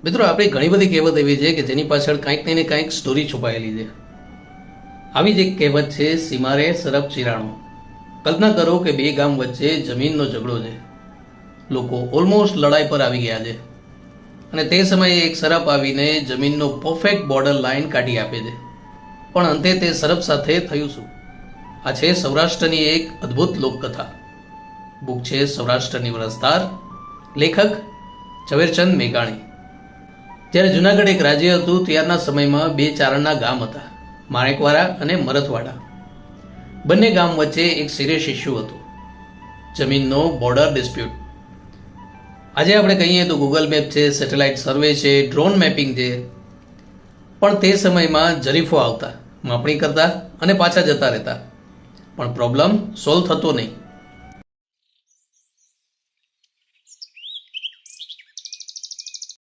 મિત્રો, આપણી ઘણી બધી કહેવત એવી છે કે જેની પાછળ કંઈક ને કંઈક સ્ટોરી છુપાયેલી છે. આવી જ એક કહેવત છે, સીમારે સરપ ચિરાણો. કલ્પના કરો કે બે ગામ વચ્ચે જમીનનો ઝઘડો છે. લોકો ઓલમોસ્ટ લડાઈ પર આવી ગયા છે અને તે સમયે એક સરપ આવીને જમીનનો પરફેક્ટ બોર્ડર લાઈન કાઢી આપે છે. પણ અંતે તે સરપ સાથે થયું શું? આ છે સૌરાષ્ટ્રની એક અદ્ભુત લોકકથા. બુક છે સૌરાષ્ટ્રની વરસધાર, લેખક ઝવેરચંદ મેઘાણી. જ્યારે જુનાગઢ એક રાજ્ય હતું ત્યારના સમયમાં બે ચારણના ગામ હતા, માણેકવાડા અને મરથવાડા. બંને ગામ વચ્ચે એક સિરિયસ ઇસ્યુ હતો, જમીનનો બોર્ડર ડિસ્પ્યુટ. આજે આપણે કહીએ તો ગૂગલ મેપ છે, સેટેલાઇટ સર્વે છે, ડ્રોન મેપિંગ છે, પણ તે સમયમાં જરીફો આવતા, માપણી કરતા અને પાછા જતા રહેતા, પણ પ્રોબ્લેમ સોલ્વ થતો નહીં.